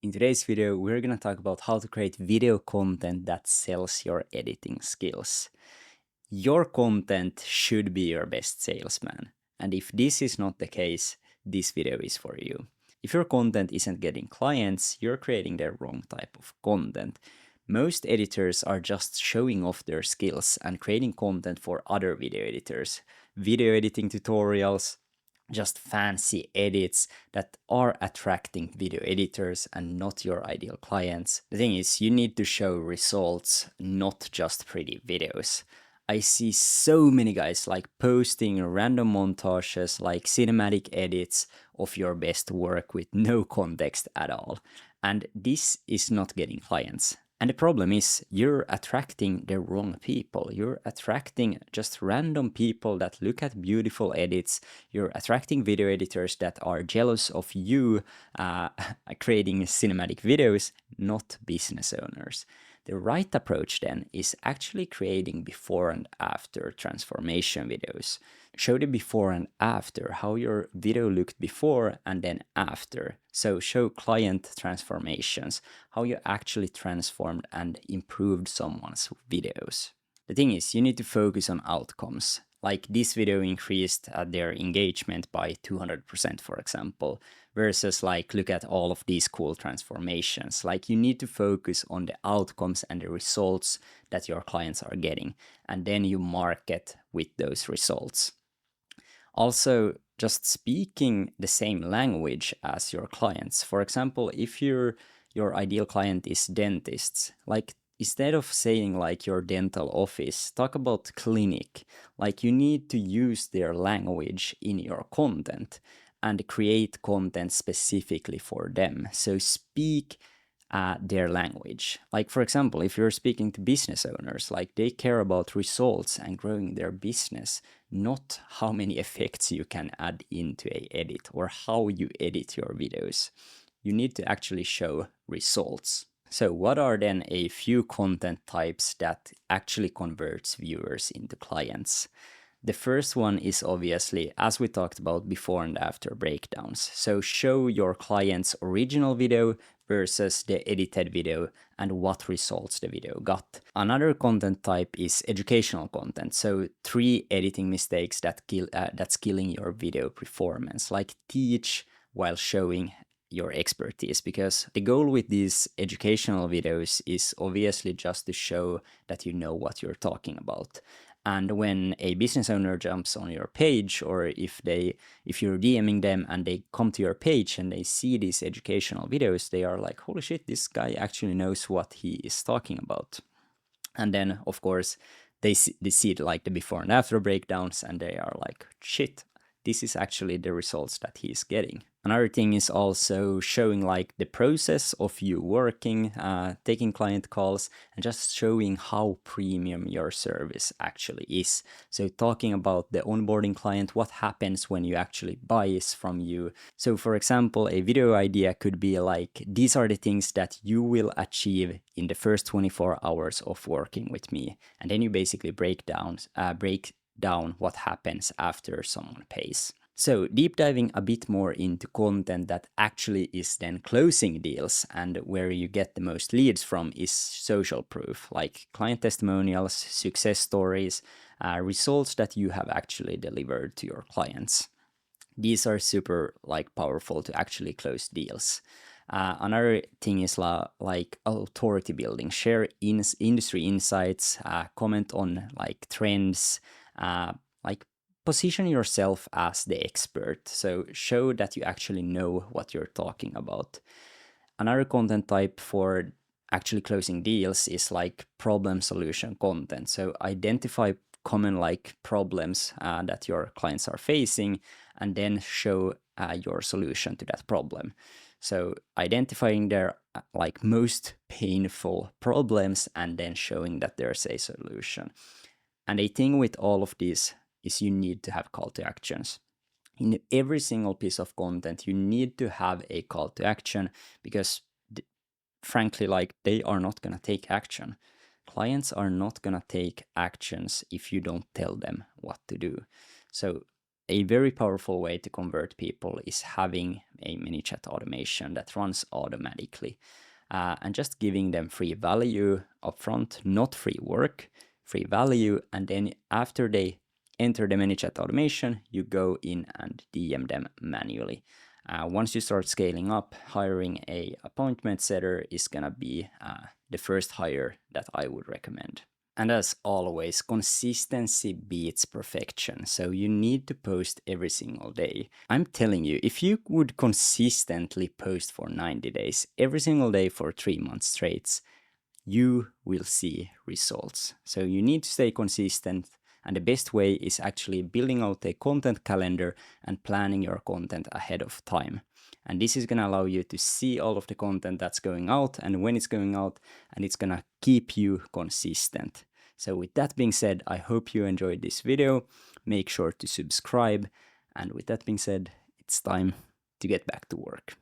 In today's video, we're going to talk about how to create video content that sells your editing skills. Your content should be your best salesman. And if this is not the case, this video is for you. If your content isn't getting clients, you're creating the wrong type of content. Most editors are just showing off their skills and creating content for other video editors. Video editing tutorials, just fancy edits that are attracting video editors and not your ideal clients. The thing is, you need to show results, not just pretty videos. I see so many guys like posting random montages, like cinematic edits of your best work with no context at all. And this is not getting clients. And the problem is you're attracting the wrong people. You're attracting just random people that look at beautiful edits. You're attracting video editors that are jealous of you creating cinematic videos, not business owners. The right approach then is actually creating before and after transformation videos. Show the before and after, how your video looked before and then after. So show client transformations, how you actually transformed and improved someone's videos. The thing is, you need to focus on outcomes. Like this video increased their engagement by 200%, for example, versus like look at all of these cool transformations. Like you need to focus on the outcomes and the results that your clients are getting, and then you market with those results. Also, just speaking the same language as your clients. For example, if your ideal client is dentists, like instead of saying like your dental office, talk about clinic. Like you need to use their language in your content and create content specifically for them. So speak their language. Like for example, if you're speaking to business owners, like they care about results and growing their business, not how many effects you can add into a edit or how you edit your videos. You need to actually show results. So what are then a few content types that actually converts viewers into clients? The first one is obviously, as we talked about, before and after breakdowns. So show your client's original video versus the edited video and what results the video got. Another content type is educational content. So 3 editing mistakes that's killing your video performance. Like teach while showing your expertise, because the goal with these educational videos is obviously just to show that you know what you're talking about. And when a business owner jumps on your page, or if you're DMing them and they come to your page and they see these educational videos, they are like, holy shit, this guy actually knows what he is talking about. And then of course they see like the before and after breakdowns and they are like, shit, this is actually the results that he's getting. Another thing is also showing like the process of you working, taking client calls, and just showing how premium your service actually is. So talking about the onboarding client, what happens when you actually buys from you. So for example, a video idea could be like, these are the things that you will achieve in the first 24 hours of working with me. And then you basically break down what happens after someone pays. So deep diving a bit more into content that actually is then closing deals and where you get the most leads from is social proof, like client testimonials, success stories, results that you have actually delivered to your clients. These are super like powerful to actually close deals. Another thing is like authority building, share industry insights, comment on like trends, like position yourself as the expert. So show that you actually know what you're talking about. Another content type for actually closing deals is like problem solution content. So identify common like problems that your clients are facing and then show your solution to that problem. So identifying their like most painful problems and then showing that there's a solution. And a thing with all of these is you need to have call to actions. In every single piece of content, you need to have a call to action because frankly, like they are not going to take action. Clients are not going to take actions if you don't tell them what to do. So a very powerful way to convert people is having a ManyChat automation that runs automatically, and just giving them free value upfront, not free work, free value. And then after they enter the ManyChat automation, you go in and DM them manually. Once you start scaling up, hiring a appointment setter is gonna be the first hire that I would recommend. And as always, consistency beats perfection. So you need to post every single day. I'm telling you, if you would consistently post for 90 days, every single day for 3 months straight, you will see results. So you need to stay consistent. And the best way is actually building out a content calendar and planning your content ahead of time. And this is going to allow you to see all of the content that's going out and when it's going out, and it's going to keep you consistent. So with that being said, I hope you enjoyed this video. Make sure to subscribe. And with that being said, it's time to get back to work.